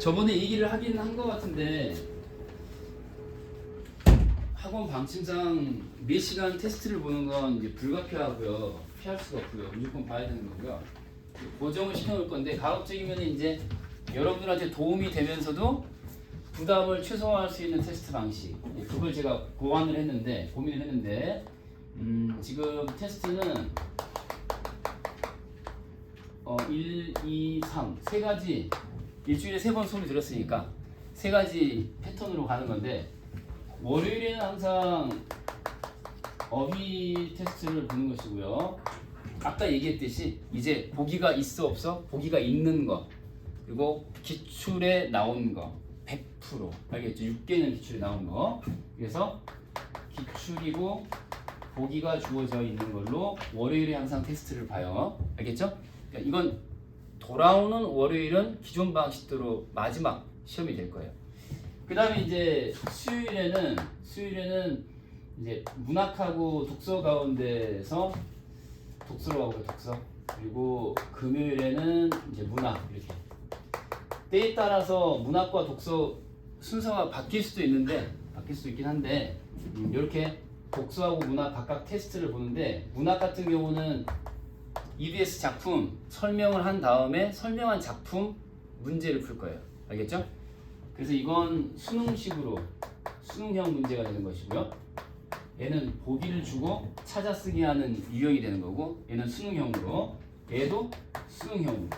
저번에 얘기를 하긴 한 것 같은데 학원 방침상 4시간 테스트를 보는 건 이제 불가피하고요. 피할 수가 없고요. 무조건 봐야 되는 거고요. 고정을 시켜놓을 건데 가급적이면 이제 여러분들한테 도움이 되면서도 부담을 최소화할 수 있는 테스트 방식, 그걸 제가 고민을 했는데 지금 테스트는 1, 2, 3 세 가지, 일주일에 3번 수업을 들었으니까 3가지 패턴으로 가는 건데, 월요일에는 항상 어휘 테스트를 보는 것이고요. 아까 얘기했듯이 이제 보기가 있어 없어, 보기가 있는 거, 그리고 기출에 나온 거 100% 알겠죠? 6개는 기출에 나온 거. 그래서 기출이고 보기가 주어져 있는 걸로 월요일에 항상 테스트를 봐요. 알겠죠? 그러니까 이건 돌아오는 월요일은 기존 방식대로 마지막 시험이 될 거예요. 그 다음에 이제 수요일에는 이제 문학하고 독서 가운데서 독서로 가고 독서, 그리고 금요일에는 이제 문학, 이렇게 때에 따라서 문학과 독서 순서가 바뀔 수도 있긴 한데 이렇게 독서하고 문학 각각 테스트를 보는데, 문학 같은 경우는 EBS 작품 설명을 한 다음에 설명한 작품 문제를 풀 거예요. 알겠죠? 그래서 이건 수능식으로 수능형 문제가 되는 것이고요. 얘는 보기를 주고 찾아쓰기 하는 유형이 되는 거고, 얘는 수능형으로, 얘도 수능형으로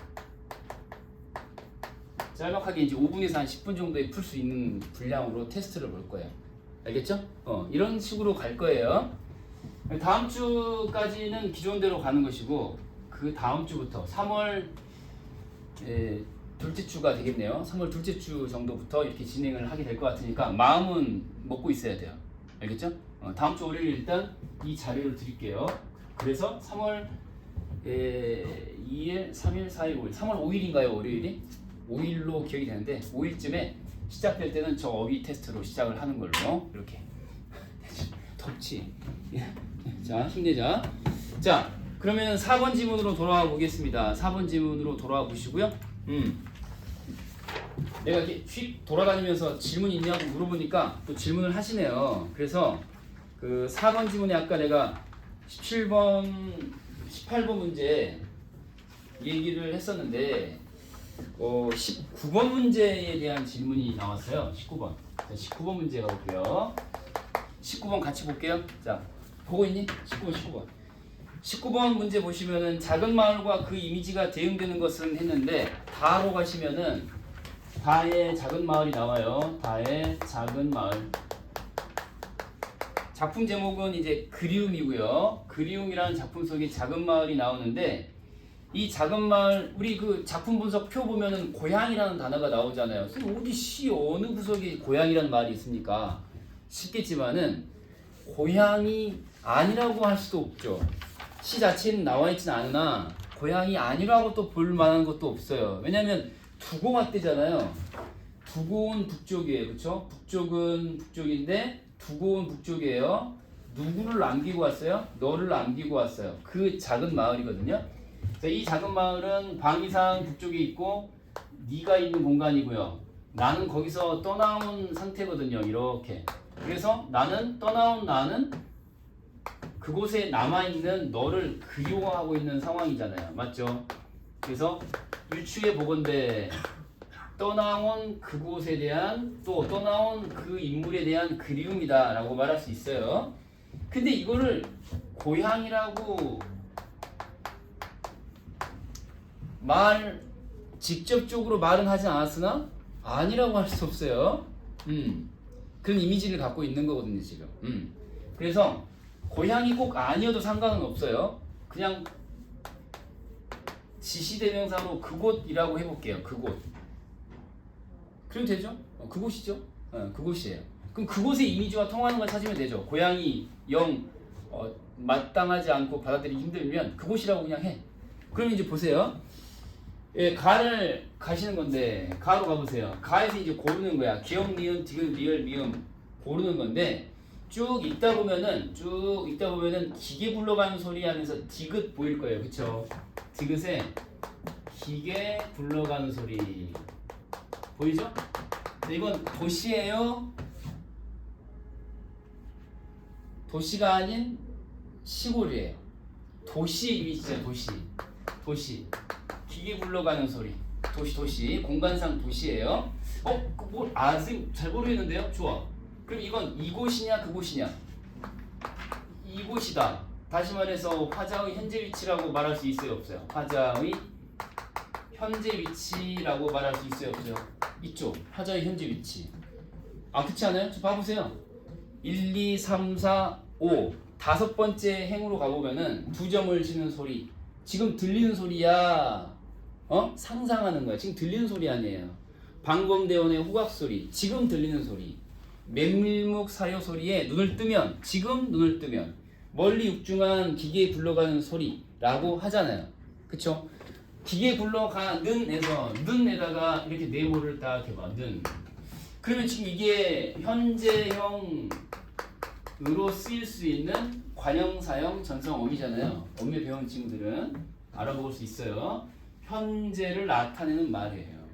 짤막하게 이제 5분에서 한 10분 정도에 풀 수 있는 분량으로 테스트를 볼 거예요. 알겠죠? 이런 식으로 갈 거예요. 다음 주까지는 기존대로 가는 것이고, 그 다음 주부터 3월 둘째 주가 되겠네요. 3월 둘째 주 정도부터 이렇게 진행을 하게 될 것 같으니까 마음은 먹고 있어야 돼요. 알겠죠? 다음 주 월요일 일단 이 자료를 드릴게요. 그래서 3월 2일, 3일, 4일, 5일, 3월 5일인가요? 월요일이? 5일로 기억이 되는데 5일쯤에 시작될 때는 저 어휘 테스트로 시작을 하는 걸로. 이렇게 덥지? 자, 힘내자. 자, 그러면 4번 지문으로 돌아와 보겠습니다. 4번 지문으로 돌아와 보시고요. 내가 이렇게 휙 돌아다니면서 질문 있냐고 물어보니까 또 질문을 하시네요. 그래서 그 4번 지문에 아까 내가 17번, 18번 문제 얘기를 했었는데 19번 문제에 대한 질문이 나왔어요. 19번. 자, 19번 문제 가볼게요. 19번 같이 볼게요. 자, 보고 있니? 19번. 19번 문제 보시면은 작은 마을과 그 이미지가 대응되는 것은 했는데, 다로 가시면은 다의 작은 마을이 나와요. 다의 작은 마을. 작품 제목은 이제 그리움이고요. 그리움이라는 작품 속에 작은 마을이 나오는데, 이 작은 마을, 우리 그 작품 분석 표 보면은 고향이라는 단어가 나오잖아요. 어디 시 어느 구석에 고향이라는 말이 있습니까? 싶겠지만은 고향이 아니라고 할 수도 없죠. 시 자체는 나와 있지는 않으나 고향이 아니라고 또 볼 만한 것도 없어요. 왜냐면 두고 왔대잖아요. 두고 온 북쪽이에요. 그쵸? 북쪽은 북쪽인데 두고 온 북쪽이에요. 누구를 남기고 왔어요? 너를 남기고 왔어요. 그 작은 마을이거든요. 이 작은 마을은 방위상 북쪽에 있고 네가 있는 공간이고요. 나는 거기서 떠나온 상태거든요. 이렇게. 그래서 나는 그곳에 남아있는 너를 그리워하고 있는 상황이잖아요. 맞죠? 그래서 일추의 보건대 떠나온 그곳에 대한, 또 떠나온 그 인물에 대한 그리움이다 라고 말할 수 있어요. 근데 이거를 고향이라고 직접적으로 말은 하지 않았으나 아니라고 할 수 없어요. 그런 이미지를 갖고 있는 거거든요, 지금. 그래서 고향이 꼭 아니어도 상관은 없어요. 그냥 지시대명사로 그곳이라고 해볼게요. 그곳. 그럼 되죠? 그곳이죠? 그곳이에요. 그럼 그곳의 이미지와 통하는 걸 찾으면 되죠. 고향이 마땅하지 않고 받아들이기 힘들면 그곳이라고 그냥 해. 그럼 이제 보세요. 가를 가시는 건데 가로 가보세요. 가에서 이제 고르는 거야. 기역, 니은, 디귿, 리을, 미음 고르는 건데 쭉 있다 보면은 기계 굴러가는 소리 하면서 디귿 보일 거예요. 그쵸? 디귿에 기계 굴러가는 소리. 보이죠? 이건 도시예요. 도시가 아닌 시골이에요. 도시 이미지죠. 도시. 기계 굴러가는 소리. 도시. 공간상 도시예요. 선생님 잘 모르겠는데요? 좋아. 그럼 이건 이곳이냐 그곳이냐? 이곳이다. 다시 말해서 화자의 현재 위치라고 말할 수 있어요 없어요? 화자의 현재 위치라고 말할 수 있어요 없어요? 있죠. 화자의 현재 위치. 그렇지 않아요? 저 봐보세요. 1, 2, 3, 4, 5 다섯 번째 행으로 가보면은 두 점을 치는 소리. 지금 들리는 소리야. 상상하는 거야. 지금 들리는 소리 아니에요. 방검대원의 호각 소리. 지금 들리는 소리. 맨밀묵 사료 소리에 지금 눈을 뜨면 멀리 육중한 기계에 굴러가는 소리라고 하잖아요. 그쵸? 기계에 굴러가는 에서 는에다가 이렇게 네모를 딱 해봐. 는. 그러면 지금 이게 현재형으로 쓰일 수 있는 관형사형 전성어미잖아요. 어미 배운 친구들은 알아볼 수 있어요. 현재를 나타내는 말이에요.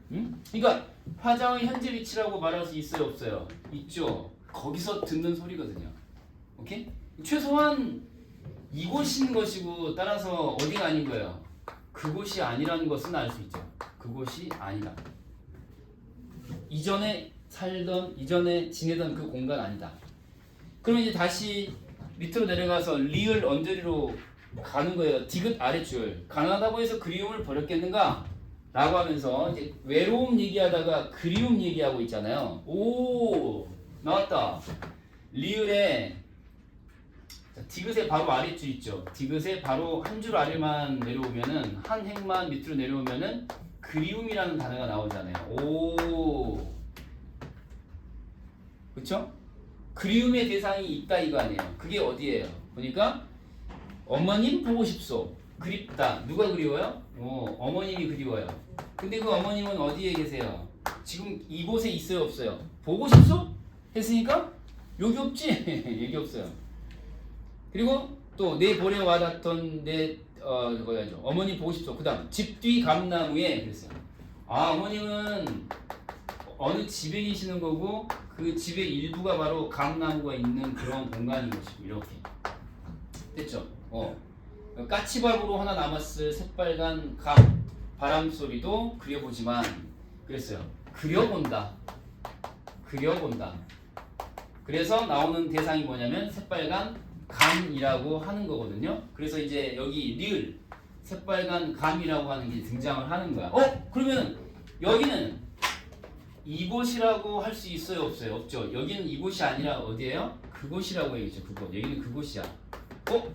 그러니까 화자의 현재 위치라고 말할 수 있어요 없어요? 있죠. 거기서 듣는 소리거든요. 오케이? 최소한 이곳인 것이고 따라서 어디가 아닌 거예요? 그곳이 아니라는 것은 알 수 있죠. 그곳이 아니다. 이전에 지내던 그 공간 아니다. 그러면 이제 다시 밑으로 내려가서 리을 언저리로 가는 거예요. 디귿 아랫줄. 가난하다고 해서 그리움을 버렸겠는가? 라고 하면서 이제 외로움 얘기하다가 그리움 얘기하고 있잖아요. 오, 나왔다. 리을에 디귿의 바로 아랫줄 있죠. 디귿의 바로 한 줄 아래만 내려오면은 한 행만 밑으로 내려오면은 그리움이라는 단어가 나오잖아요. 오, 그렇죠? 그리움의 대상이 있다 이거 아니에요. 그게 어디예요? 보니까 어머님 보고 싶소. 그립다. 누가 그리워요? 어머님이 그리워요. 근데 그 어머님은 어디에 계세요? 지금 이곳에 있어요 없어요? 보고 싶소? 했으니까 여기 없지? 여기 없어요. 그리고 또 내 볼에 와닿던 어머님 보고 싶소. 그 다음 집 뒤 감나무에 그랬어요. 어머님은 어느 집에 계시는 거고 그 집의 일부가 바로 감나무가 있는 그런 공간인 것이고 이렇게 됐죠? 까치밥으로 하나 남았을 새빨간 감 바람 소리도 그려보지만 그랬어요. 그려본다. 그래서 나오는 대상이 뭐냐면 새빨간 감이라고 하는 거거든요. 그래서 이제 여기 리을 새빨간 감이라고 하는 게 등장을 하는 거야. 그러면 여기는 이곳이라고 할 수 있어요 없어요? 없죠. 여기는 이곳이 아니라 어디예요? 그곳이라고 얘기죠. 그곳. 여기는 그곳이야.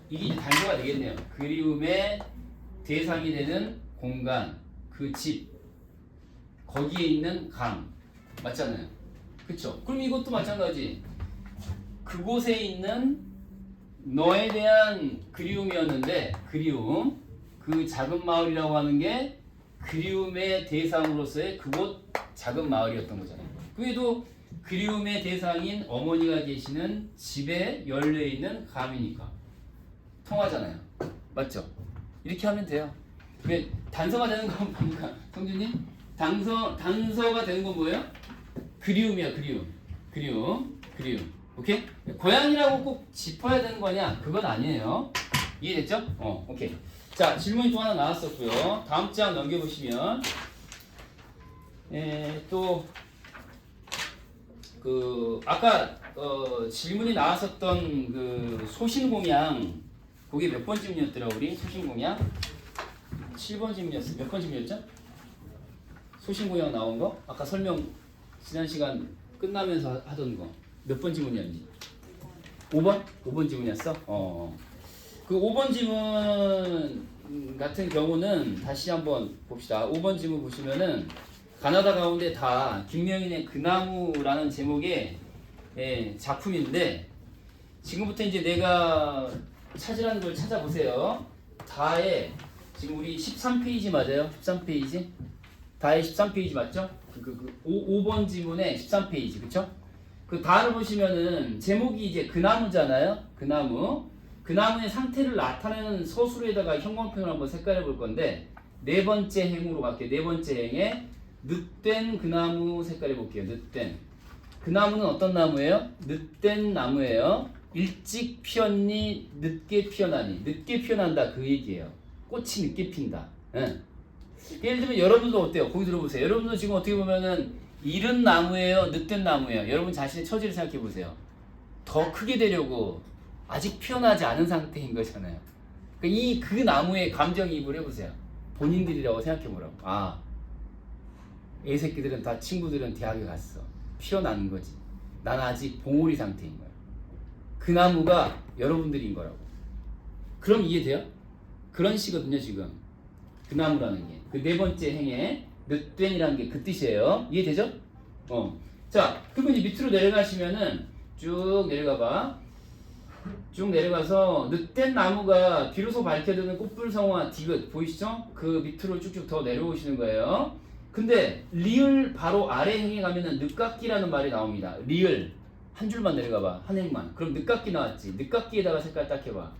이게 이제 단서가 되겠네요. 그리움의 대상이 되는 공간, 그 집, 거기에 있는 감, 맞잖아요. 그쵸? 그럼 이것도 마찬가지. 그곳에 있는 너에 대한 그리움이었는데, 그리움, 그 작은 마을이라고 하는 게 그리움의 대상으로서의 그곳 작은 마을이었던 거잖아요. 그게도 그리움의 대상인 어머니가 계시는 집에 열려 있는 감이니까 통하잖아요. 맞죠? 이렇게 하면 돼요. 왜 단서가 되는 건 뭡니까? 성준님? 단서가 되는 건 뭐예요? 그리움이야. 그리움. 오케이? 고양이라고 꼭 짚어야 되는 거냐? 그건 아니에요. 이해됐죠? 오케이. 자, 질문이 또 하나 나왔었고요. 다음 장 넘겨보시면 아까 질문이 나왔었던 그 소신공양 그게 몇 번 질문이었더라 우리? 소신공양 7번 질문이었어. 몇 번 질문이었죠? 소신공양 나온 거? 아까 설명 지난 시간 끝나면서 하던 거 몇 번 질문이었니? 5번? 5번 질문이었어? 그 5번 질문 같은 경우는 다시 한번 봅시다. 5번 질문 보시면은 가나다 가운데 다 김명인의 그나무라는 제목의 작품인데 지금부터 이제 내가 찾으라는 걸 찾아보세요. 다에 지금 우리 13페이지 맞아요? 13페이지? 다에 13페이지 맞죠? 5번 지문에 13페이지 그쵸? 그 다를 보시면은 제목이 이제 그나무잖아요. 그나무의 상태를 나타내는 서술에다가 형광펜을 한번 색깔해 볼 건데 네 번째 행으로 갈게요. 네 번째 행에 늦된 그 나무 색깔을 볼게요. 늦된. 그 나무는 어떤 나무예요? 늦된 나무예요. 일찍 피었니? 늦게 피어나니? 늦게 피어난다 그 얘기예요. 꽃이 늦게 핀다. 응. 예를 들면 여러분도 어때요? 거기 들어보세요. 여러분도 지금 어떻게 보면은 이른 나무예요? 늦된 나무예요? 여러분 자신의 처지를 생각해 보세요. 더 크게 되려고 아직 피어나지 않은 상태인 거잖아요. 그 나무에 감정이입을 해보세요. 본인들이라고 생각해 보라고. 아, 애새끼들은 다 친구들은 대학에 갔어. 피어나는 거지. 난 아직 봉오리 상태인 거야. 그 나무가 여러분들인 거라고. 그럼 이해돼요? 그런 식이거든요 지금. 그 나무라는 게. 그 네 번째 행에 늦된이라는 게 그 뜻이에요. 이해되죠? 자, 그리고 이제 밑으로 내려가시면은 쭉 내려가봐. 쭉 내려가서 늦된 나무가 비로소 밝혀드는 꽃불성화 디귿 보이시죠? 그 밑으로 쭉쭉 더 내려오시는 거예요. 근데 리을 바로 아래 행에 가면은 늦깎이라는 말이 나옵니다. 리을 한 줄만 내려가봐. 한 행만. 그럼 늦깎이 나왔지. 늦깎이에다가 색깔 딱 해봐.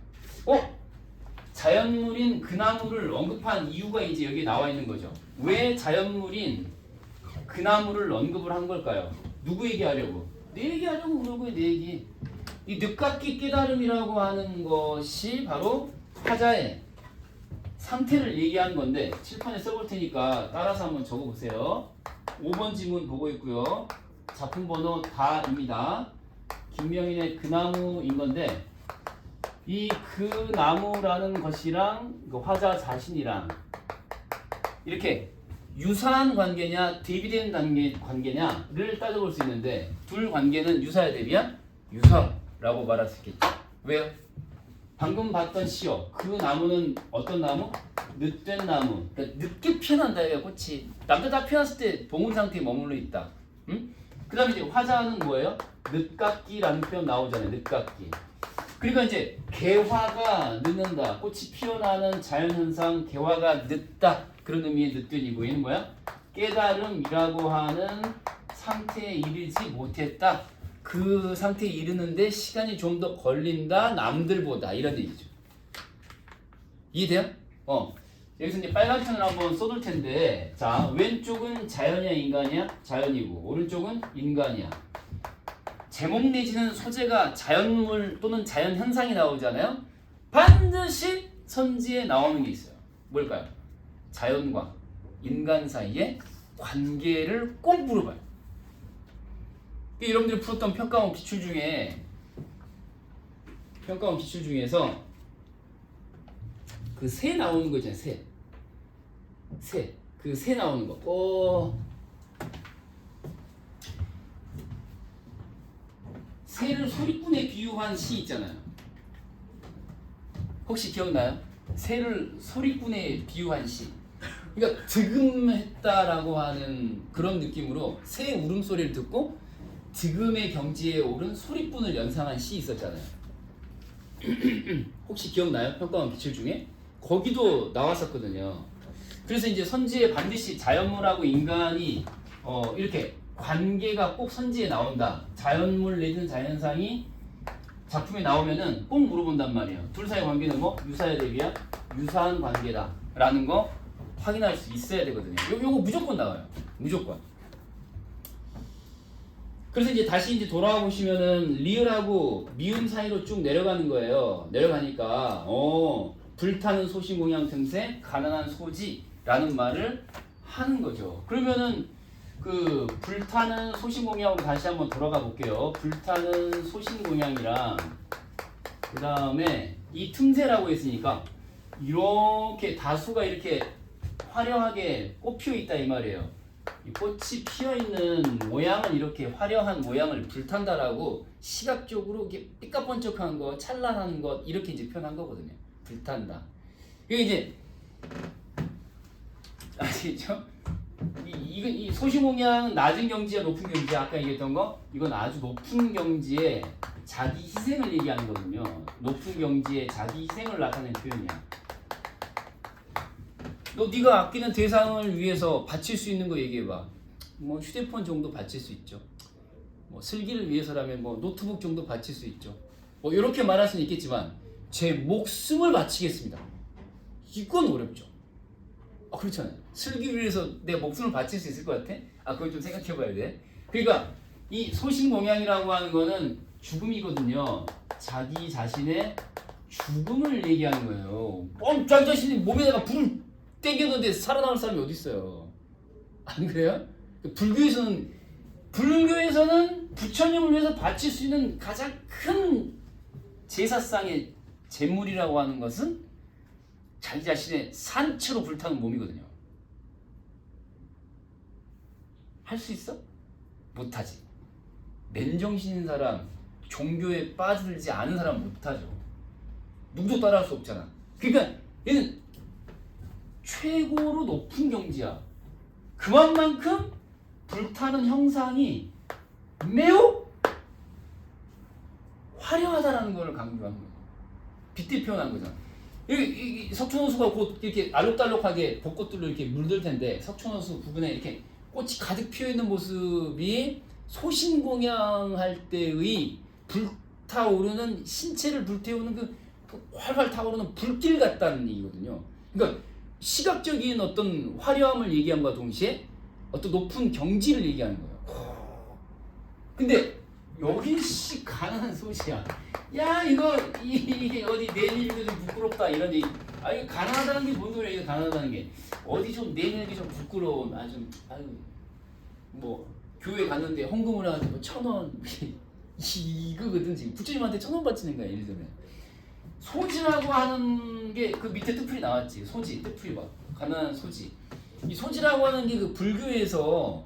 자연물인 그 나무를 언급한 이유가 이제 여기 나와 있는 거죠. 왜 자연물인 그 나무를 언급을 한 걸까요? 누구 얘기하려고? 내 얘기하려고 그런 거예요. 내 얘기. 이 늦깎이 깨달음이라고 하는 것이 바로 화자의 상태를 얘기하는 건데 칠판에 써볼 테니까 따라서 한번 적어보세요. 5번 지문 보고 있고요. 작품 번호 다입니다. 김명인의 그 나무인 건데 이 그 나무라는 것이랑 그 화자 자신이랑 이렇게 유사한 관계냐 대비된 관계냐를 따져볼 수 있는데 둘 관계는 유사야 대비야? 유사라고 말할 수 있겠죠. 왜요? 방금 봤던 시어 그 나무는 어떤 나무? 늦된 나무. 그러니까 늦게 피어난다 이게 꽃이. 남들 다 피어났을 때 봉운 상태에 머물러 있다. 응? 그 다음에 이제 화자는 뭐예요? 늦깎이라는 표현 나오잖아요. 늦깎이. 그러니까 이제 개화가 늦는다. 꽃이 피어나는 자연현상 개화가 늦다. 그런 의미의 늦된이고 얘는 뭐야? 깨달음이라고 하는 상태에 이르지 못했다. 그 상태에 이르는데 시간이 좀 더 걸린다. 남들보다 이런 얘기죠. 이해돼요? 여기서 이제 빨간 편을 한번 써둘 텐데 자 왼쪽은 자연이야 인간이야? 자연이고 오른쪽은 인간이야. 제목 내지는 소재가 자연물 또는 자연현상이 나오잖아요. 반드시 선지에 나오는 게 있어요. 뭘까요? 자연과 인간 사이의 관계를 꼭 물어봐요. 여러분들이 풀었던 평가원 기출 중에서 그 새 나오는 거 있잖아요. 그 새 나오는 거. 새를 소리꾼에 비유한 시 있잖아요. 혹시 기억나요? 새를 소리꾼에 비유한 시. 그러니까 득음했다라고 하는 그런 느낌으로 새 울음소리를 듣고 득음의 경지에 오른 소리꾼을 연상한 시 있었잖아요. 혹시 기억나요? 평가원 기출 중에? 거기도 나왔었거든요. 그래서 이제 선지에 반드시 자연물하고 인간이 이렇게 관계가 꼭 선지에 나온다. 자연물 내지는 자연상이 작품에 나오면은 꼭 물어본단 말이에요. 둘 사이의 관계는 뭐? 유사야 대비야? 유사한 관계다. 라는 거 확인할 수 있어야 되거든요. 요거 무조건 나와요. 무조건. 그래서 이제 다시 이제 돌아와 보시면은 리을하고 미음 사이로 쭉 내려가는 거예요. 내려가니까 불타는 소신공양 틈새 가난한 소지라는 말을 하는 거죠. 그러면은 그 불타는 소신공양으로 다시 한번 돌아가 볼게요. 불타는 소신공양이랑 그 다음에 이 틈새라고 했으니까 이렇게 다수가 이렇게 화려하게 꽃 피어 있다 이 말이에요. 이 꽃이 피어 있는 모양은 이렇게 화려한 모양을 불탄다라고 시각적으로 이렇게 삐까번쩍한 거, 찬란한 것 이렇게 이제 표현한 거거든요. 불탄다. 이게 이제 아시죠? 이 소시공양 낮은 경지야 높은 경지야 아까 얘기했던 거 이건 아주 높은 경지에 자기 희생을 얘기하는 거거든요. 높은 경지에 자기 희생을 나타내는 표현이야. 너 네가 아끼는 대상을 위해서 바칠 수 있는 거 얘기해봐. 뭐 휴대폰 정도 바칠 수 있죠. 뭐 슬기를 위해서라면 뭐 노트북 정도 바칠 수 있죠. 뭐 이렇게 말할 수는 있겠지만 제 목숨을 바치겠습니다. 이건 어렵죠. 그렇잖아요. 슬기를 위해서 내가 목숨을 바칠 수 있을 것 같아? 그걸 좀 생각해봐야 돼. 그러니까 이 소신공양이라고 하는 거는 죽음이거든요. 자기 자신의 죽음을 얘기하는 거예요. 자기 자신이 몸에다가 불을 떼겼는데 살아남을 사람이 어디 있어요? 안 그래요? 불교에서는 부처님을 위해서 바칠 수 있는 가장 큰 제사상의 제물이라고 하는 것은 자기 자신의 산채로 불타는 몸이거든요. 할 수 있어? 못하지. 맨정신인 사람, 종교에 빠지지 않은 사람 못하죠. 누구도 따라할 수 없잖아. 그러니까 얘는 최고로 높은 경지야. 그만큼 불타는 형상이 매우 화려하다라는 걸 강조하는 거예요. 빗대 표현한 거잖아. 이 석촌호수가 곧 이렇게 알록달록하게 벚꽃들로 이렇게 물들 텐데 석촌호수 부분에 이렇게 꽃이 가득 피어 있는 모습이 소신공양할 때의 불타오르는 신체를 불태우는 그 활활 타오르는 불길 같다는 얘기거든요. 그러니까 시각적인 어떤 화려함을 얘기함과 동시에 어떤 높은 경지를 얘기하는 거예요. 근데 여긴 가난한 소시야. 야 이게 어디 내밀기 좀 부끄럽다 이런 얘기. 이거 가난하다는 게 뭔 소리야? 이거 가난하다는 게 어디 좀 내밀기 좀 부끄러운. 뭐 교회 갔는데 헌금을 하는데 1,000원 이거거든. 지금 부처님한테 1,000원 바치는 거야. 예를 들면 소지라고 하는 게 그 밑에 뜻풀이 나왔지. 소지 뜻풀이 봐. 가난한 소지. 이 소지라고 하는 게 그 불교에서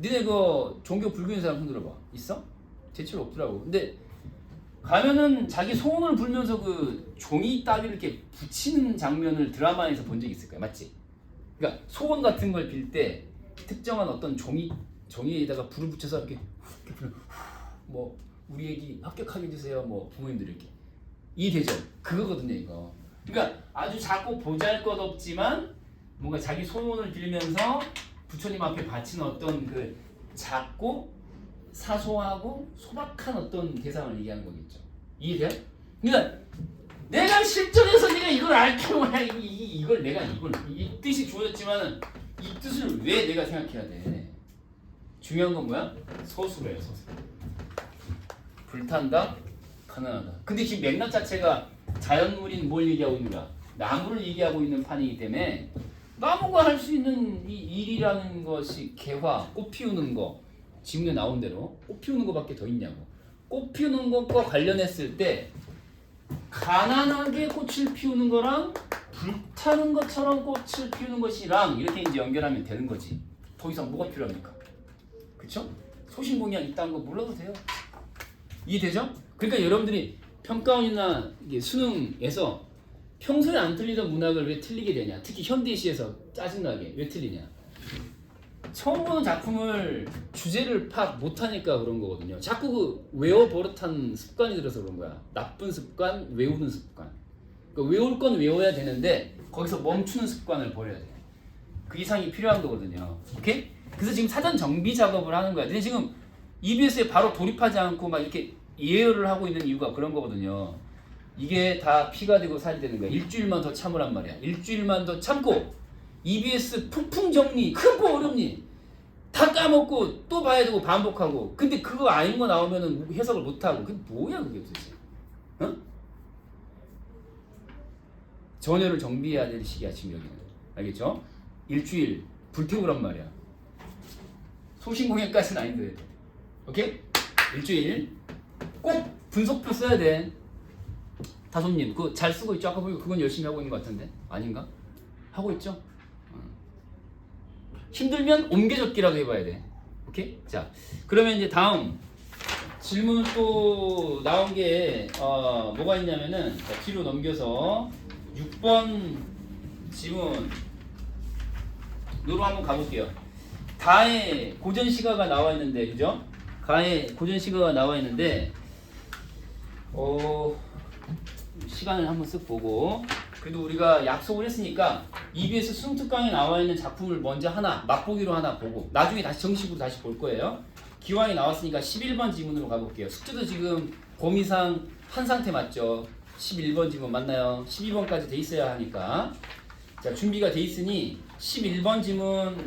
니네 그 종교 불교인 사람 손 들어봐. 있어? 제출 없더라고. 근데 가면은 자기 소원을 불면서 그 종이 따위를 이렇게 붙이는 장면을 드라마에서 본 적 있을 거야. 맞지? 그러니까 소원 같은 걸 빌 때 특정한 어떤 종이에다가 불을 붙여서 이렇게 뭐 우리 애기 합격하게 해주세요. 뭐 부모님들 이렇게 이해되죠? 그거거든요 이거. 그러니까 아주 작고 보잘것없지만 뭔가 자기 소원을 빌면서 부처님 앞에 바치는 어떤 그 작고 사소하고 소박한 어떤 대상을 얘기하는 거겠죠. 이해돼요? 그러니까 내가 실전에서 내가 이걸 알켜야 이걸 내가 이 뜻이 주어졌지만은 이 뜻을 왜 내가 생각해야 돼? 중요한 건 뭐야? 서술이에요, 서술. 불탄다, 가난하다. 근데 지금 맥락 자체가 자연물인 뭘 얘기하고 있는가? 나무를 얘기하고 있는 판이기 때문에 나무가 할 수 있는 이 일이라는 것이 개화, 꽃 피우는 거. 지문에 나온 대로 꽃 피우는 거밖에 더 있냐고. 꽃 피우는 것과 관련했을 때 가난하게 꽃을 피우는 거랑 불타는 것처럼 꽃을 피우는 것이랑 이렇게 이제 연결하면 되는 거지. 더 이상 뭐가 필요합니까? 그쵸? 소신공양 있다는 거 몰라도 돼요. 이해되죠? 그러니까 여러분들이 평가원이나 이게 수능에서 평소에 안 틀리던 문학을 왜 틀리게 되냐? 특히 현대시에서 짜증나게 왜 틀리냐? 처음 보는 작품을 주제를 파악 못하니까 그런 거거든요. 자꾸 그 외워 버릇한 습관이 들어서 그런 거야. 나쁜 습관, 외우는 습관. 그러니까 외울 건 외워야 되는데 거기서 멈추는 습관을 버려야 돼. 그 이상이 필요한 거거든요. 오케이? 그래서 지금 사전 정비 작업을 하는 거야. 근데 지금 EBS에 바로 돌입하지 않고 막 이렇게 예열을 하고 있는 이유가 그런 거거든요. 이게 다 피가 되고 살이 되는 거야. 일주일만 더 참으란 말이야. 일주일만 더 참고 EBS 폭풍 정리 크고 어렵니? 다 까먹고 또 봐야 되고 반복하고. 근데 그거 아닌 거 나오면은 해석을 못 하고. 그게 뭐야 그게 도대체? 어? 전열을 정비해야 될 시기야 지금 여기는. 알겠죠? 일주일 불태우란 말이야. 소신공양까지는 아닌데. 오케이? 일주일 꼭 분석표 써야 돼. 다솜님 그거 잘 쓰고 있죠? 아까 보니까 그건 열심히 하고 있는 것 같은데 아닌가? 하고 있죠? 힘들면 옮겨적기라도 해봐야 돼. 오케이? 자 그러면 이제 다음 질문 또 나온 게 뭐가 있냐면은 자, 뒤로 넘겨서 6번 질문으로 한번 가볼게요. 가의 고전 시가가 나와 있는데 그죠? 가의 고전 시가가 나와 있는데 시간을 한번 쓱 보고 그래도 우리가 약속을 했으니까 EBS 수능 특강에 나와 있는 작품을 먼저 하나 맛보기로 하나 보고 나중에 다시 정식으로 다시 볼 거예요. 기왕이 나왔으니까 11번 지문으로 가볼게요. 숙제도 지금 범위상 한 상태 맞죠? 11번 지문 맞나요? 12번까지 돼 있어야 하니까 자, 준비가 돼 있으니 11번 지문.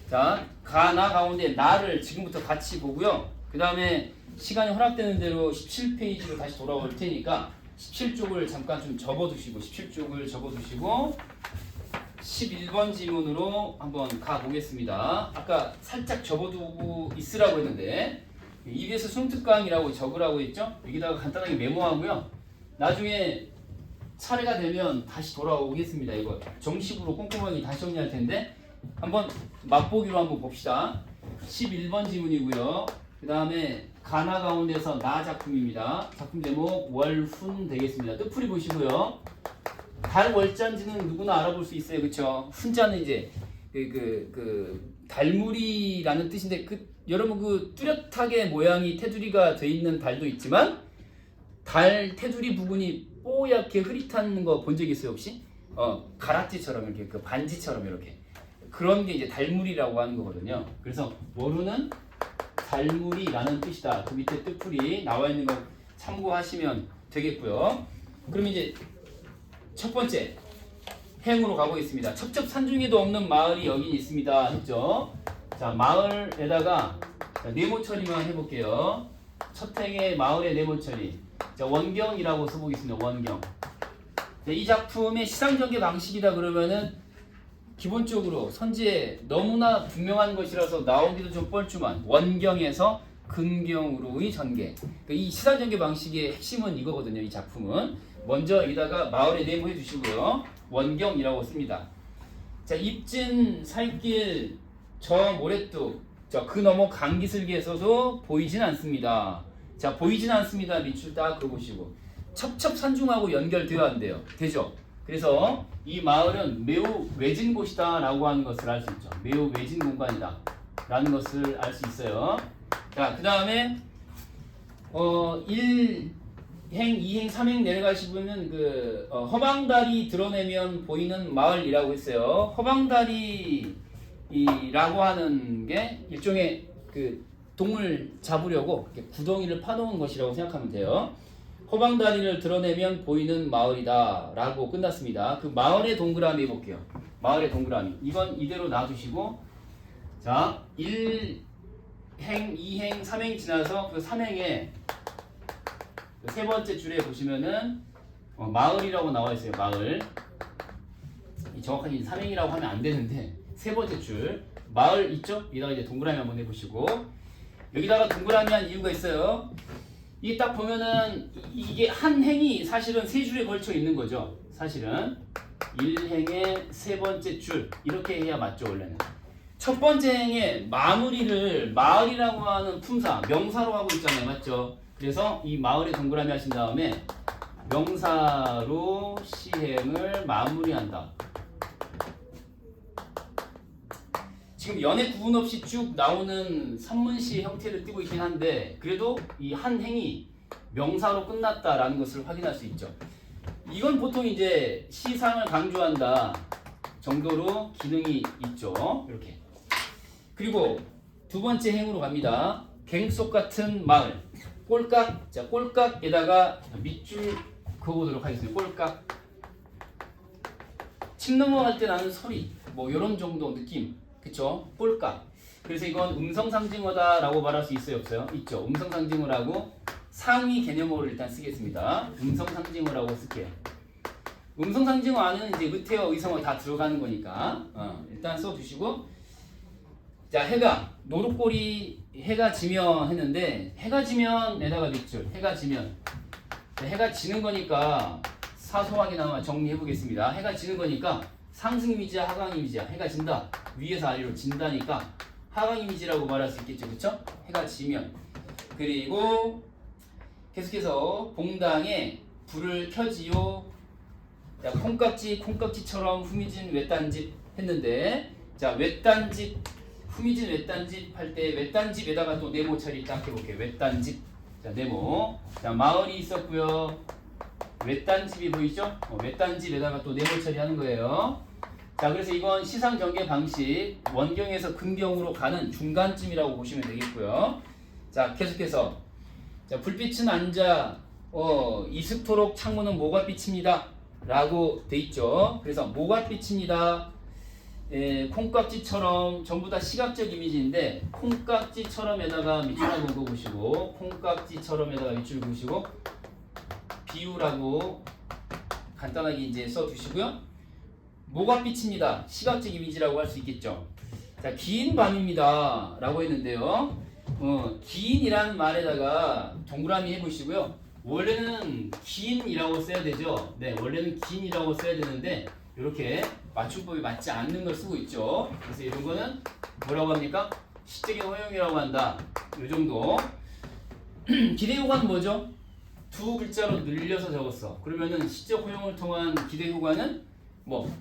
자, 가나 가운데 나를 지금부터 같이 보고요. 그 다음에 시간이 허락되는 대로 17페이지로 다시 돌아올 테니까 17쪽을 잠깐 좀 접어두시고 17쪽을 접어두시고 11번 지문으로 한번 가보겠습니다. 아까 살짝 접어두고 있으라고 했는데 EBS 숨특강이라고 적으라고 했죠? 여기다가 간단하게 메모하고요. 나중에 차례가 되면 다시 돌아오겠습니다. 이거 정식으로 꼼꼼하게 다시 정리할 텐데 한번 맛보기로 한번 봅시다. 11번 지문이고요. 그 다음에 가나 가운데서 나 작품입니다. 작품 제목 월훈 되겠습니다. 뜻풀이 보시고요. 달 월자인지는 누구나 알아볼 수 있어요. 그쵸? 훈자는 이제 달무리라는 뜻인데 여러분 그 뚜렷하게 모양이 테두리가 돼 있는 달도 있지만 달 테두리 부분이 뽀얗게 흐릿한 거 본 적 있어요 혹시? 가락지처럼 이렇게 그 반지처럼 이렇게 그런 게 이제 달무리라고 하는 거거든요. 그래서 월훈은 달무리라는 뜻이다. 그 밑에 뜻풀이 나와 있는 거 참고하시면 되겠고요. 그럼 이제 첫 번째 행으로 가보겠습니다. 첩첩산중에도 없는 마을이 여기 있습니다 했죠. 자, 마을에다가 네모 처리만 해볼게요. 첫 행의 마을의 네모 처리. 자, 원경이라고 써보겠습니다. 원경. 자, 이 작품의 시상전개 방식이다 그러면은 기본적으로 선지에 너무나 분명한 것이라서 나오기도 좀 뻘쭘한 원경에서 근경으로의 전개. 그러니까 이 시상전개 방식의 핵심은 이거거든요. 이 작품은 먼저 여기다가 마을에 네모해 주시고요. 원경이라고 씁니다. 자, 입진 살길 저 모래뚝 그 너머 강기슭에서도 보이진 않습니다. 자, 보이진 않습니다. 밑줄 딱 그어보시고 첩첩산중하고 연결되어야 한대요. 되죠? 그래서 이 마을은 매우 외진 곳이다 라고 하는 것을 알 수 있죠. 매우 외진 공간이다 라는 것을 알 수 있어요. 자, 그 다음에 1행, 2행, 3행 내려가시면 허방다리 드러내면 보이는 마을이라고 했어요. 허방다리라고 하는 게 일종의 동을 잡으려고 이렇게 구덩이를 파놓은 것이라고 생각하면 돼요. 허방다리를 드러내면 보이는 마을이다 라고 끝났습니다. 그 마을의 동그라미 해볼게요. 마을의 동그라미 이건 이대로 놔두시고 자 1행, 2행, 3행 지나서 그 3행에 세 번째 줄에 보시면은 마을이라고 나와 있어요. 마을 정확하게 3행이라고 하면 안 되는데 세 번째 줄 마을 있죠? 여기다가 이제 동그라미 한번 해보시고 여기다가 동그라미 한 이유가 있어요. 이게 딱 보면은 이게 한 행이 사실은 세 줄에 걸쳐 있는 거죠. 사실은 1행의 세 번째 줄 이렇게 해야 맞죠 원래는. 첫 번째 행의 마무리를 마을이라고 하는 품사 명사로 하고 있잖아요. 맞죠? 그래서 이 마을에 동그라미 하신 다음에 명사로 시행을 마무리한다. 지금 연의 구분 없이 쭉 나오는 산문시 형태를 띠고 있긴 한데 그래도 이 한 행이 명사로 끝났다라는 것을 확인할 수 있죠. 이건 보통 이제 시상을 강조한다 정도로 기능이 있죠. 이렇게. 그리고 두 번째 행으로 갑니다. 갱속 같은 마을. 꼴깍. 자, 꼴깍에다가 밑줄 그어보도록 하겠습니다. 꼴깍. 침 넘어갈 때 나는 소리. 뭐 이런 정도 느낌. 그쵸? 꼴깍. 그래서 이건 음성상징어다라고 말할 수 있어요? 없어요? 있죠. 음성상징어라고 상위 개념어를 일단 쓰겠습니다. 음성상징어라고 쓸게요. 음성상징어 안에는 이제 의태어, 의성어 다 들어가는 거니까 일단 써두시고 자, 해가 노릇꼬리 해가 지면 했는데 해가 지면에다가 밑줄 해가 지면 해가 지는 거니까 사소하게나마 정리해 보겠습니다. 해가 지는 거니까 상승 이미지야 하강 이미지야. 해가 진다 위에서 아래로 진다니까 하강 이미지라고 말할 수 있겠죠. 그쵸? 해가 지면. 그리고 계속해서 봉당에 불을 켜지요. 자, 콩깍지처럼 후미진 외딴집 했는데 자, 외딴집 후미진 외딴집 할 때 외딴집에다가 또 네모 처리 딱 해볼게요. 외딴집. 자, 네모. 자, 마을이 있었고요. 외딴집이 보이죠? 외딴집에다가 또 네모 처리하는 거예요. 자, 그래서 이건 시상 전개 방식 원경에서 근경으로 가는 중간쯤이라고 보시면 되겠고요. 자, 계속해서 자, 불빛은 앉아 이슥토록 창문은 뭐가 빛입니다. 라고 돼 있죠. 그래서 뭐가 비칩니다. 콩깍지처럼 전부 다 시각적 이미지인데 콩깍지처럼에다가 밑줄 한번 그어보시고 콩깍지처럼에다가 밑줄 그으시고 비유라고 간단하게 이제 써두시고요. 뭐가 비칩니다. 시각적 이미지라고 할 수 있겠죠. 자, 긴 밤입니다 라고 했는데요. 긴이라는 말에다가 동그라미 해보시고요. 원래는 긴이라고 써야 되죠. 네, 원래는 긴이라고 써야 되는데 이렇게 맞춤법이 맞지 않는 걸 쓰고 있죠. 그래서 이런 거는 뭐라고 합니까? 시적인 허용이라고 한다. 이 정도. 기대효과는 뭐죠? 두 글자로 늘려서 적었어. 그러면은 시적 허용을 통한 기대효과는 뭐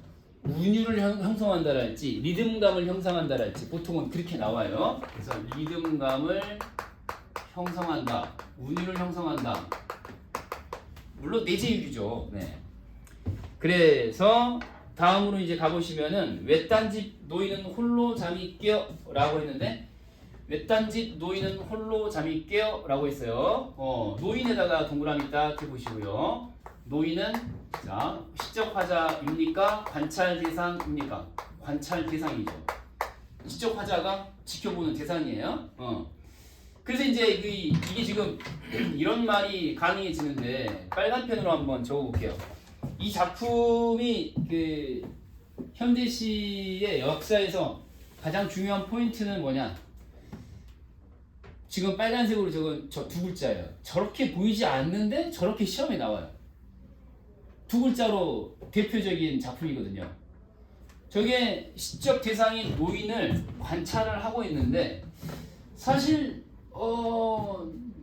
운율을 형성한다랄지 리듬감을 형성한다랄지 보통은 그렇게 나와요. 그래서 리듬감을 형성한다, 운율을 형성한다. 물론 내재율이죠. 네. 그래서 다음으로 이제 가보시면은 외딴 집 노인은 홀로 잠이 깨어라고 했는데 외딴 집 노인은 홀로 잠이 깨어라고 했어요. 노인에다가 동그라미 딱 해보시고요. 노인은 자 시적 화자입니까? 관찰 대상입니까? 관찰 대상이죠. 시적 화자가 지켜보는 대상이에요. 그래서 이제 이게 지금 이런 말이 가능해지는데 빨간 펜으로 한번 적어볼게요. 이 작품이 그 현대시의 역사에서 가장 중요한 포인트는 뭐냐? 지금 빨간색으로 적은 저 두 글자예요. 저렇게 보이지 않는데 저렇게 시험에 나와요. 두 글자로 대표적인 작품이거든요. 저게 시적 대상인 노인을 관찰을 하고 있는데 사실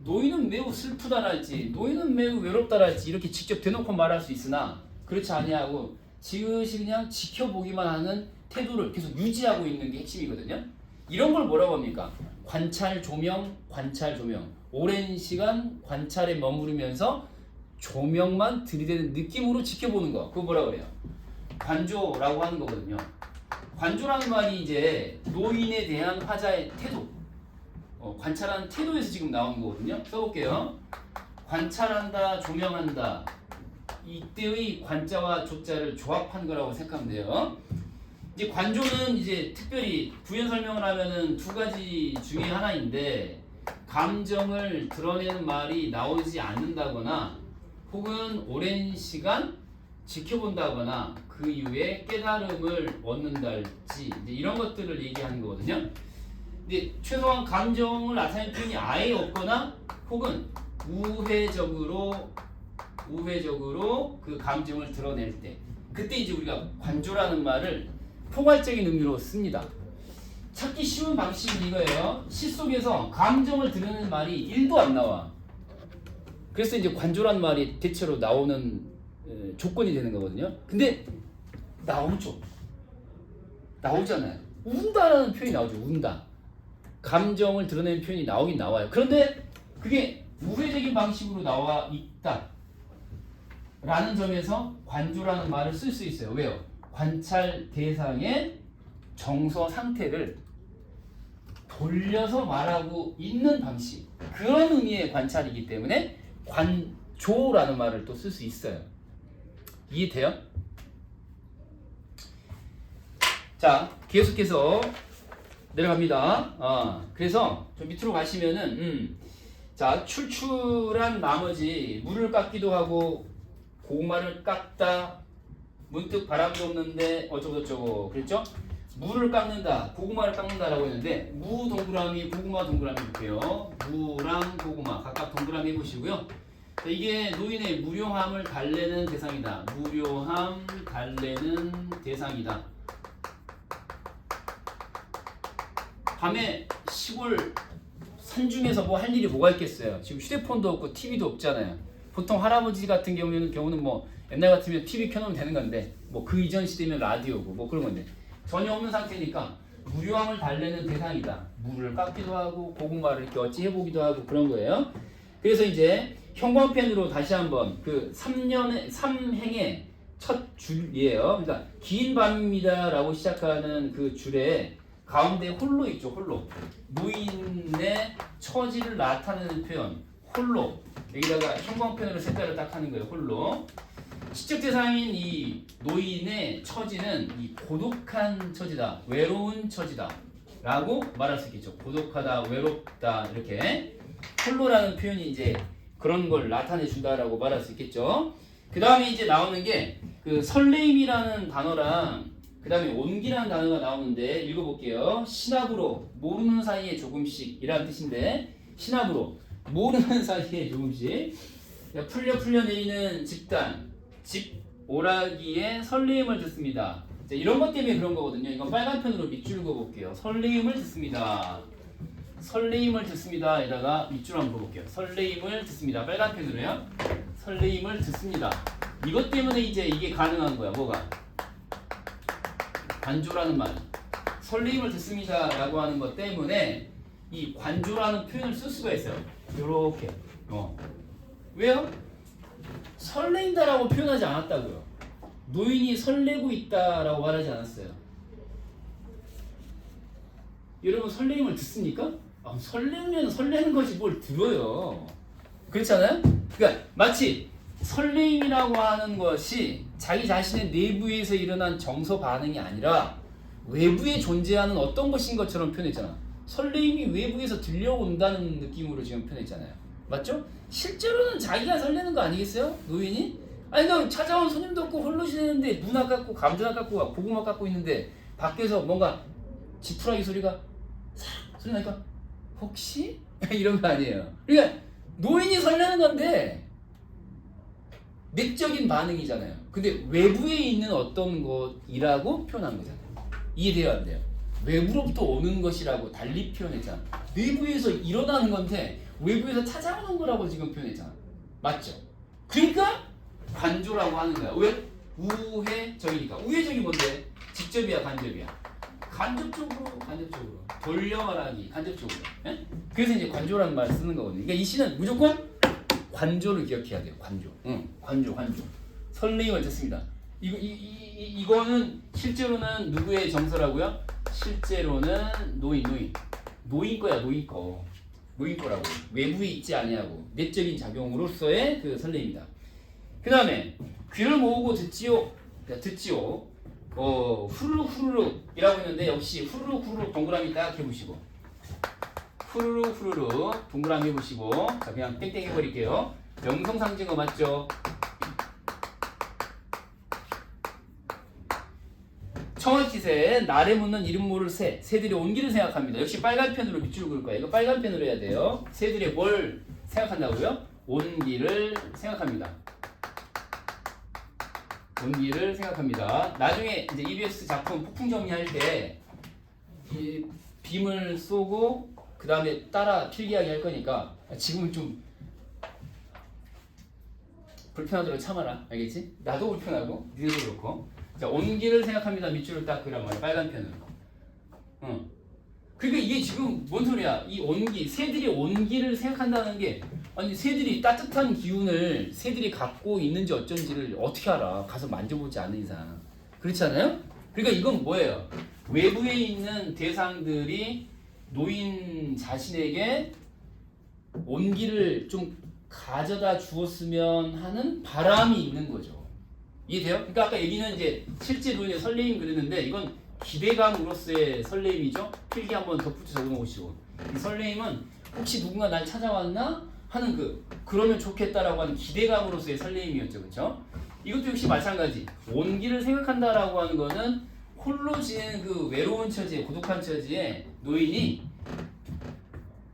노인은 매우 슬프다랄지 노인은 매우 외롭다랄지 이렇게 직접 대놓고 말할 수 있으나 그렇지 아니하고 지그시 그냥 지켜보기만 하는 태도를 계속 유지하고 있는 게 핵심이거든요. 이런 걸 뭐라고 합니까? 관찰 조명, 관찰 조명. 오랜 시간 관찰에 머무르면서 조명만 들이대는 느낌으로 지켜보는 거. 그거 뭐라 그래요? 관조라고 하는 거거든요. 관조라는 말이 이제 노인에 대한 화자의 태도, 관찰하는 태도에서 지금 나온 거거든요. 써볼게요. 관찰한다, 조명한다. 이때의 관자와 조자를 조합한 거라고 생각하면 돼요. 이제 관조는 이제 특별히 부연 설명을 하면은 두 가지 중에 하나인데 감정을 드러내는 말이 나오지 않는다거나 혹은 오랜 시간 지켜본다거나 그 이후에 깨달음을 얻는달지 이제 이런 것들을 얘기하는 거거든요. 근데 최소한 감정을 나타내는 표현이 아예 없거나 혹은 우회적으로 그 감정을 드러낼 때 그때 이제 우리가 관조라는 말을 포괄적인 의미로 씁니다. 찾기 쉬운 방식은 이거예요. 시 속에서 감정을 드러내는 말이 1도 안 나와. 그래서 이제 관조란 말이 대체로 나오는 조건이 되는 거거든요. 근데 나오죠. 나오잖아요. 운다라는 표현이 나오죠. 운다. 감정을 드러내는 표현이 나오긴 나와요. 그런데 그게 우회적인 방식으로 나와 있다. 라는 점에서 관조라는 말을 쓸 수 있어요. 왜요? 관찰 대상의 정서 상태를 돌려서 말하고 있는 방식. 그런 의미의 관찰이기 때문에 관조라는 말을 또 쓸 수 있어요. 이해돼요? 자, 계속해서 내려갑니다. 그래서 좀 밑으로 가시면은 자, 출출한 나머지 물을 깎기도 하고 고구마를 깎다 문득 바람도 없는데 어쩌고저쩌고 그랬죠? 무를 깎는다, 고구마를 깎는다라고 했는데 무 동그라미, 고구마 동그라미 볼게요. 무랑 고구마 각각 동그라미 해보시고요. 자, 이게 노인의 무료함을 달래는 대상이다. 무료함 달래는 대상이다. 밤에 시골 산중에서 뭐 할 일이 뭐가 있겠어요? 지금 휴대폰도 없고 TV도 없잖아요. 보통 할아버지 같은 경우는 뭐 옛날 같으면 TV 켜놓으면 되는 건데 뭐 그 이전 시대면 라디오고 뭐 그런 건데 전혀 없는 상태니까 무료함을 달래는 대상이다. 무를 깎기도 하고 고구마를 이렇게 어찌 해보기도 하고 그런 거예요. 그래서 이제 형광펜으로 다시 한번 그 3행의 첫 줄이에요. 그러니까 긴 밤입니다라고 시작하는 그 줄에 가운데 홀로 있죠. 홀로. 노인의 처지를 나타내는 표현. 홀로. 여기다가 형광펜으로 색깔을 딱 하는 거예요. 홀로. 지적 대상인 이 노인의 처지는 이 고독한 처지다, 외로운 처지다 라고 말할 수 있겠죠. 고독하다, 외롭다 이렇게 홀로라는 표현이 이제 그런 걸 나타내 준다라고 말할 수 있겠죠. 그 다음에 이제 나오는 게 그 설레임이라는 단어랑 그 다음에 온기라는 단어가 나오는데 읽어볼게요. 시나브로 모르는 사이에 조금씩 이라는 뜻인데 시나브로 모르는 사이에 조금씩 풀려 내리는 집단 집 오라기에 설레임을 듣습니다. 자, 이런 것 때문에 그런 거거든요. 이건 빨간 편으로 밑줄 그어볼게요. 설레임을 듣습니다. 설레임을 듣습니다. 에다가 밑줄 한번 그어볼게요. 설레임을 듣습니다. 빨간 편으로요. 설레임을 듣습니다. 이것 때문에 이제 이게 가능한 거야. 뭐가? 관조라는 말. 설레임을 듣습니다 라고 하는 것 때문에 이 관조라는 표현을 쓸 수가 있어요. 요렇게. 왜요? 설레인다라고 표현하지 않았다고요. 노인이 설레고 있다라고 말하지 않았어요. 여러분 설레임을 듣습니까? 설레면 설레는 것이 뭘 들어요. 그렇잖아요? 그러니까 마치 설레임이라고 하는 것이 자기 자신의 내부에서 일어난 정서 반응이 아니라 외부에 존재하는 어떤 것인 것처럼 표현했잖아. 설레임이 외부에서 들려온다는 느낌으로 지금 표현했잖아요. 맞죠? 실제로는 자기가 설레는 거 아니겠어요? 노인이? 아니 그럼 찾아온 손님도 없고 홀로 지내는데 문화 깎고 감자 깎고 고구마 깎고 있는데 밖에서 뭔가 지푸라기 소리가 싹 소리 나니까 혹시? 이런 거 아니에요. 그러니까 노인이 설레는 건데 내적인 반응이잖아요. 근데 외부에 있는 어떤 것이라고 표현한 거잖아요. 이해돼요 안 돼요? 외부로부터 오는 것이라고 달리 표현했잖아. 내부에서 일어나는 건데 외부에서 찾아오는 거라고 지금 표현했잖아. 맞죠? 그러니까 관조라고 하는 거야. 왜? 우회적이니까. 우회적이 뭔데? 직접이야 간접이야? 간접적으로 돌려 말하기 간접적으로. 에? 그래서 이제 관조라는 말을 쓰는 거거든요. 그러니까 이 시는 무조건 관조를 기억해야 돼요. 관조. 관조. 설레임을 듣습니다. 이거는 실제로는 누구의 정서라고요? 실제로는 노인 거야. 노인 거라고. 외부에 있지 아니하고 내적인 작용으로서의 그 설레입니다. 그 다음에 귀를 모으고 듣지요. 후루룩 이라고 했는데 역시 후루룩 동그라미 딱 해보시고 후루룩 동그라미 해보시고 자 그냥 땡땡 해버릴게요. 명성상징어 맞죠? 청아기세 날에 묻는 이름 모를 새들이 온기를 생각합니다. 역시 빨간 편으로 밑줄 그을 거예요. 이거 빨간 편으로 해야 돼요. 새들이 뭘 생각한다고요? 온기를 생각합니다. 온기를 생각합니다. 나중에 이제 EBS 작품 폭풍 정리할 때 이 빔을 쏘고 그 다음에 따라 필기하기 할 거니까 지금은 좀 불편하도록 참아라. 알겠지? 나도 불편하고 니들도 그렇고. 자, 온기를 생각합니다. 밑줄을 딱 그란 말이야. 빨간 편으로. 그러니까 이게 지금 뭔 소리야? 이 온기, 새들이 온기를 생각한다는 게 아니 새들이 따뜻한 기운을 새들이 갖고 있는지 어쩐지를 어떻게 알아? 가서 만져보지 않는 이상. 그렇지 않아요? 그러니까 이건 뭐예요? 외부에 있는 대상들이 노인 자신에게 온기를 좀 가져다 주었으면 하는 바람이 있는 거죠. 이해돼요? 그러니까 아까 얘기는 이제 실제 노인의 설레임 그랬는데 이건 기대감으로서의 설레임이죠. 필기 한번 덧붙여 적어놓으시고 이 설레임은 혹시 누군가 날 찾아왔나 하는 그러면 좋겠다라고 하는 기대감으로서의 설레임이었죠. 그렇죠? 이것도 역시 마찬가지. 온기를 생각한다라고 하는 거는 홀로 지내는 그 외로운 처지에 고독한 처지에 노인이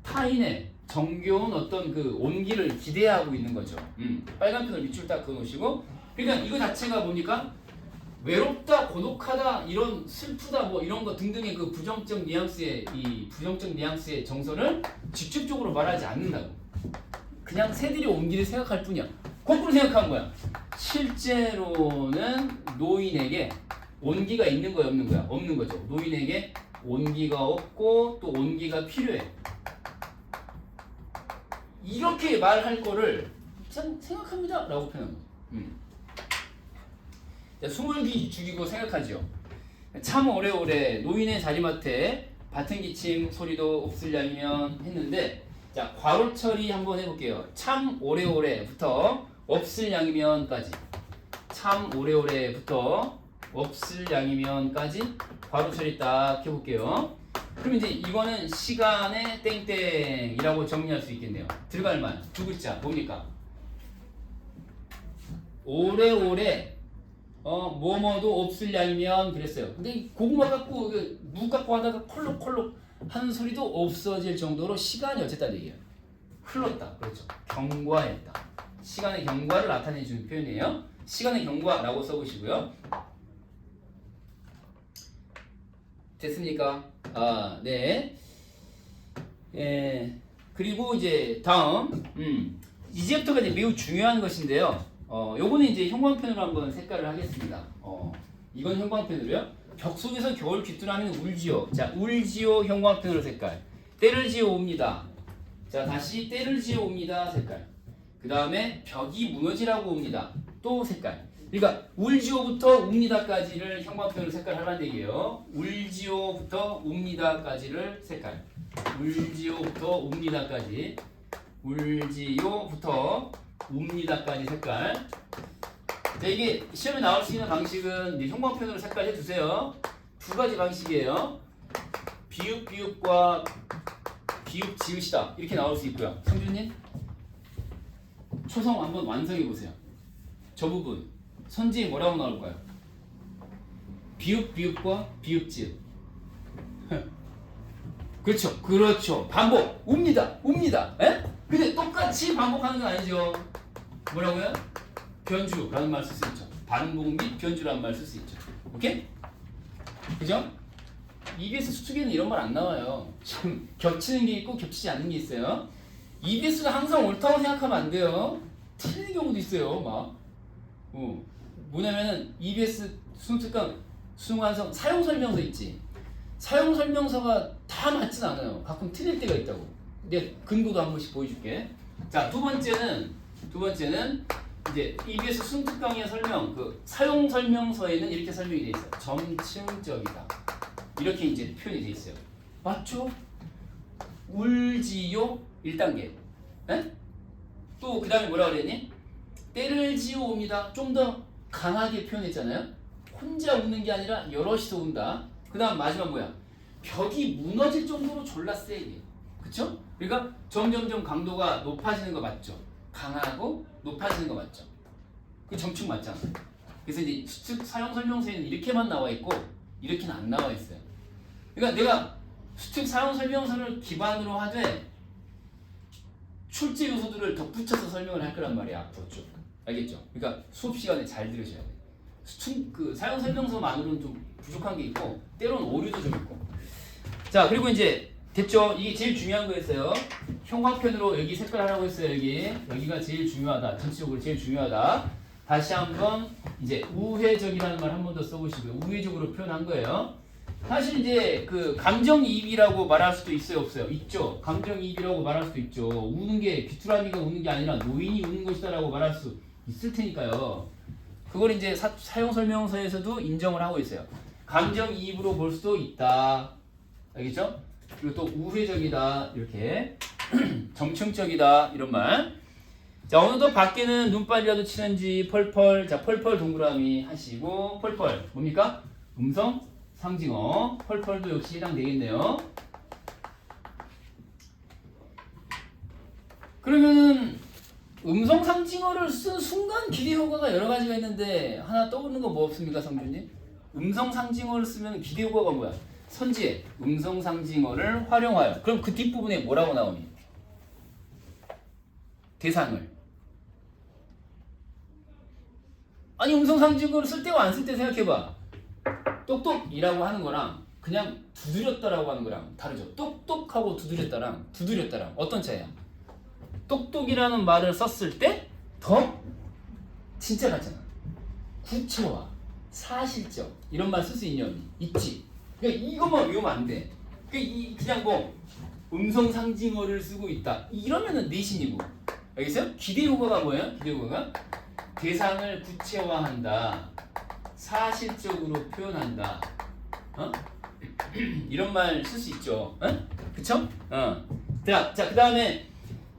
타인의 정겨운 어떤 그 온기를 기대하고 있는 거죠. 빨간 편을 밑줄 딱 그어놓으시고 그러니까 이거 자체가 뭡니까? 외롭다, 고독하다, 이런 슬프다, 뭐 이런 거 등등의 그 부정적 뉘앙스의 정서를 직접적으로 말하지 않는다고. 그냥 새들이 온기를 생각할 뿐이야. 거꾸로 생각한 거야. 실제로는 노인에게 온기가 있는 거야, 없는 거야? 없는 거죠. 노인에게 온기가 없고 또 온기가 필요해. 이렇게 말할 거를 생각합니다 라고 표현한 거죠. 숨을 죽이고 생각하죠. 참 오래오래 노인의 자리맡에 밭은 기침 소리도 없으려면 했는데 자 괄호 처리 한번 해볼게요. 참 오래오래부터 없을 양이면까지 참 오래오래부터 없을 양이면까지 괄호 처리 딱 해볼게요. 그럼 이제 이거는 시간의 땡땡이라고 정리할 수 있겠네요. 들어갈 만 두 글자 뭡니까? 오래오래 뭐뭐도 없을 양이면 그랬어요. 근데 고구마 갖고 무 갖고 하다가 콜록콜록 하는 소리도 없어질 정도로 시간이 어쨌다는 얘기예요. 흘렀다. 그렇죠. 경과했다. 시간의 경과를 나타내 주는 표현이에요. 시간의 경과라고 써보시고요. 됐습니까? 아, 네. 예. 그리고 이제 다음, 이제부터가 이제 매우 중요한 것인데요. 요거는 이제 형광펜으로 한번 색깔을 하겠습니다. 이건 형광펜으로요. 벽 속에서 겨울 귀뚜라미는 울지요. 자, 울지요 형광펜으로 색깔. 때를 지어 옵니다. 자, 다시 때를 지어 옵니다 색깔. 그 다음에 벽이 무너지라고 옵니다. 또 색깔. 그러니까 울지오부터 웁니다까지를 형광펜으로 색깔 하라는 얘기예요. 울지오부터 웁니다까지를 색깔. 울지오부터 웁니다까지. 울지오부터 웁니다까지 색깔. 자, 이게 시험에 나올 수 있는 방식은 형광펜으로 색깔 해주세요. 두 가지 방식이에요. 비읍 비읍과 비읍 지읒이다 이렇게 나올 수 있고요. 성준님 초성 한번 완성해 보세요. 저 부분 선지에 뭐라고 나올까요? 비읍 비읍과 비읍 지읒. 그렇죠, 그렇죠. 반복 웁니다, 웁니다. 에? 근데 똑같이 반복하는 건 아니죠. 뭐라고요? 변주라는 말 쓸 수 있죠. 반복 및 변주라는 말 쓸 수 있죠. 오케이? 그죠? EBS 수축에는 이런 말 안 나와요. 좀 겹치는 게 있고 겹치지 않는 게 있어요. EBS가 항상 옳다고 생각하면 안 돼요. 틀리는 경우도 있어요. 막 뭐냐면은 EBS 수특강 수능완성 사용 설명서 있지. 사용 설명서가 다 맞진 않아요. 가끔 틀릴 때가 있다고. 근데 근거도 한 번씩 보여줄게. 자, 두 번째는 이제 EBS 수능특강의 설명 그 사용 설명서에는 이렇게 설명이 돼 있어요. 점층적이다. 이렇게 이제 표현이 돼 있어요. 맞죠? 울지요 1단계. 에? 또 그 다음에 뭐라 그랬니? 때를 지어 옵니다. 좀 더 강하게 표현했잖아요. 혼자 우는 게 아니라 여럿이서 운다. 그 다음 마지막 뭐야? 벽이 무너질 정도로 졸라 세게. 그쵸? 그러니까 점점점 강도가 높아지는 거 맞죠? 강하고 높아지는 거 맞죠? 그 점축 맞잖아. 그래서 이제 수축 사용 설명서에는 이렇게만 나와 있고 이렇게는 안 나와 있어요. 그러니까 내가 수축 사용 설명서를 기반으로 하되 출제 요소들을 덧붙여서 설명을 할 거란 말이야. 앞으로 쭉. 알겠죠? 그러니까 수업 시간에 잘 들으셔야 돼. 수축 그 사용 설명서만으로는 좀 부족한 게 있고 때로는 오류도 좀 있고. 자, 그리고 이제 됐죠? 이게 제일 중요한 거였어요. 형광펜으로 여기 색깔 하라고 했어요. 여기가 제일 중요하다. 전체적으로 제일 중요하다. 다시 한번 이제 우회적이라는 말 한 번 더 써보시고요. 우회적으로 표현한 거예요. 사실 이제 그 감정이입이라고 말할 수도 있어요, 없어요? 있죠. 감정이입이라고 말할 수도 있죠. 우는 게 귀뚜라미가 우는 게 아니라 노인이 우는 것이다라고 말할 수 있을 테니까요. 그걸 이제 사용 설명서에서도 인정을 하고 있어요. 감정이입으로 볼 수도 있다. 알겠죠? 그리고 또 우회적이다 이렇게 점층적이다 이런 말. 자, 어느덧 밖에는 눈발이라도 치는지 펄펄. 자, 펄펄 동그라미 하시고 펄펄 뭡니까? 음성 상징어. 펄펄도 역시 해당되겠네요. 그러면은 음성 상징어를 쓴 순간 기대 효과가 여러 가지가 있는데 하나 떠오르는 거 뭐 없습니까, 성준님? 음성 상징어를 쓰면 기대 효과가 뭐야? 선지에 음성 상징어를 활용하여. 그럼 그 뒷부분에 뭐라고 나오니? 대상을. 아니, 음성 상징어를 쓸 때와 안 쓸 때 생각해봐. 똑똑이라고 하는 거랑 그냥 두드렸다라고 하는 거랑 다르죠. 똑똑하고 두드렸다랑 어떤 차이야? 똑똑이라는 말을 썼을 때 더 진짜 같잖아. 구체화, 사실적 이런 말 쓸 수 있냐 없니? 있지. 그러니까 이것만 외우면 안 돼. 그냥 뭐 음성 상징어를 쓰고 있다 이러면은 내신이고. 알겠어요? 기대 효과가 뭐예요? 기대 효과가 대상을 구체화한다. 사실적으로 표현한다. 이런 말 쓸 수 있죠. 그쵸? 자, 그 다음에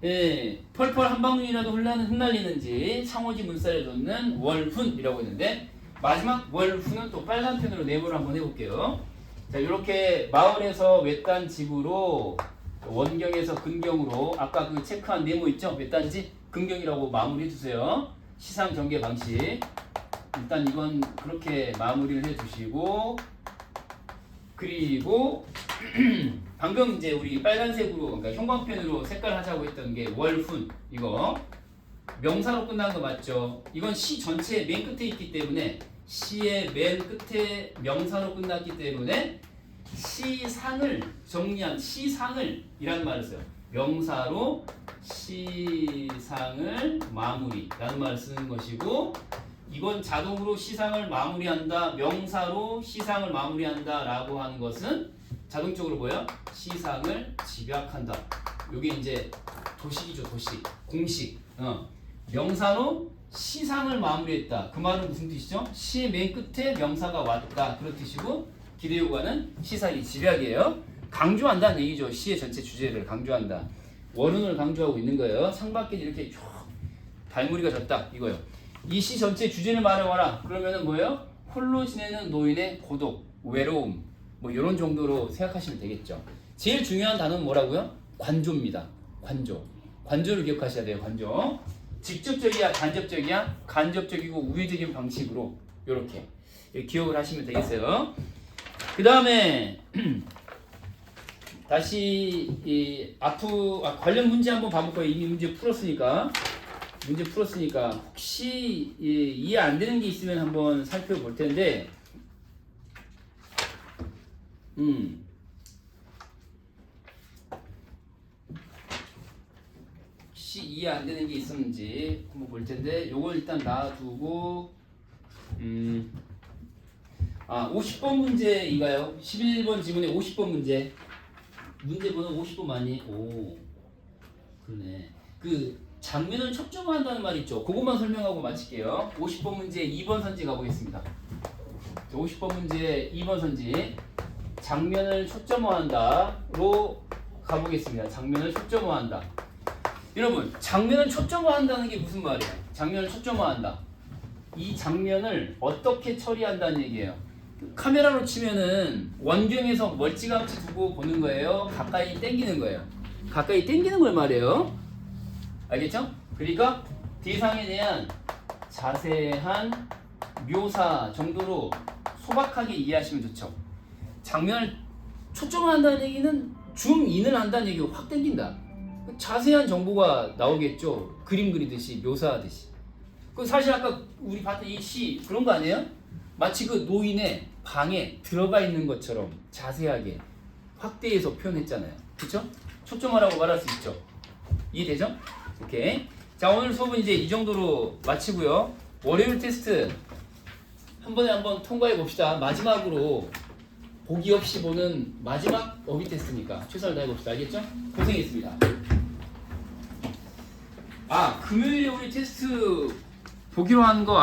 예, 펄펄 한 방울이라도 흩날리는지 상호지 문살에 돋는 월훈이라고 했는데 마지막 월훈은 또 빨간 펜으로 네모를 한번 해볼게요. 자, 이렇게 마을에서 외딴 집으로 원경에서 근경으로 아까 그 체크한 네모 있죠? 외딴지 근경이라고 마무리해 주세요. 시상 전개 방식 일단 이건 그렇게 마무리를 해주시고 그리고 방금 이제 우리 빨간색으로 그러니까 형광펜으로 색깔 하자고 했던 게 월훈 이거 명사로 끝난 거 맞죠? 이건 시 전체 맨 끝에 있기 때문에 시의 맨 끝에 명사로 끝났기 때문에 시상을 정리한 시상을 이라는 말을 써요. 명사로 시상을 마무리라는 말을 쓰는 것이고 이건 자동으로 시상을 마무리한다. 명사로 시상을 마무리한다 라고 하는 것은 자동적으로 뭐야? 시상을 집약한다. 이게 이제 도식이죠. 도식. 공식. 명사로 시상을 마무리했다. 그 말은 무슨 뜻이죠? 시의 맨 끝에 명사가 왔다. 그런 뜻이고 기대요구는 시상이 집약이에요. 강조한다는 얘기죠. 시의 전체 주제를 강조한다. 월운을 강조하고 있는 거예요. 창밖에 이렇게 쭉 달무리가 졌다. 이거요. 이 시 전체 주제를 말해봐라. 그러면은 뭐예요? 홀로 지내는 노인의 고독, 외로움 뭐 이런 정도로 생각하시면 되겠죠. 제일 중요한 단어는 뭐라고요? 관조입니다. 관조. 관조를 기억하셔야 돼요. 관조. 직접적이야, 간접적이야? 간접적이고 우회적인 방식으로 이렇게 기억을 하시면 되겠어요. 그 다음에 다시 이 관련 문제 한번 봐볼까요? 이미 문제 풀었으니까 혹시 이해 안 되는 게 있으면 한번 살펴볼 텐데 혹시 이해 안 되는 게 있었는지 한번 볼 텐데 요걸 일단 놔두고 50번 문제인가요? 11번 지문에 50번 문제 문제번호 50번 맞니? 오 그러네. 그 장면을 초점화한다는 말 있죠. 그것만 설명하고 마칠게요. 50번 문제 2번 선지 가보겠습니다. 50번 문제 2번 선지 장면을 초점화한다로 가보겠습니다. 장면을 초점화한다. 여러분 장면을 초점화한다는 게 무슨 말이에요? 장면을 초점화한다. 이 장면을 어떻게 처리한다는 얘기예요. 카메라로 치면은 원경에서 멀찌감치 두고 보는 거예요. 가까이 당기는 거예요. 가까이 당기는 걸 말해요. 알겠죠? 그러니까 대상에 대한 자세한 묘사 정도로 소박하게 이해하시면 좋죠. 장면을 초점화한다는 얘기는 줌인을 한다는 얘기고 확 당긴다. 자세한 정보가 나오겠죠. 그림 그리듯이 묘사하듯이. 그 사실 아까 우리 봤던 이 시 그런 거 아니에요? 마치 그 노인의 방에 들어가 있는 것처럼 자세하게 확대해서 표현했잖아요. 그렇죠? 초점화라고 말할 수 있죠. 이해되죠? 오케이. 자, 오늘 수업은 이제 이 정도로 마치고요. 월요일 테스트 한 번에 한번 통과해 봅시다. 마지막으로 보기 없이 보는 마지막 어휘 테스트니까 최선을 다해 봅시다. 알겠죠? 고생했습니다. 금요일에 우리 테스트 보기로 한 거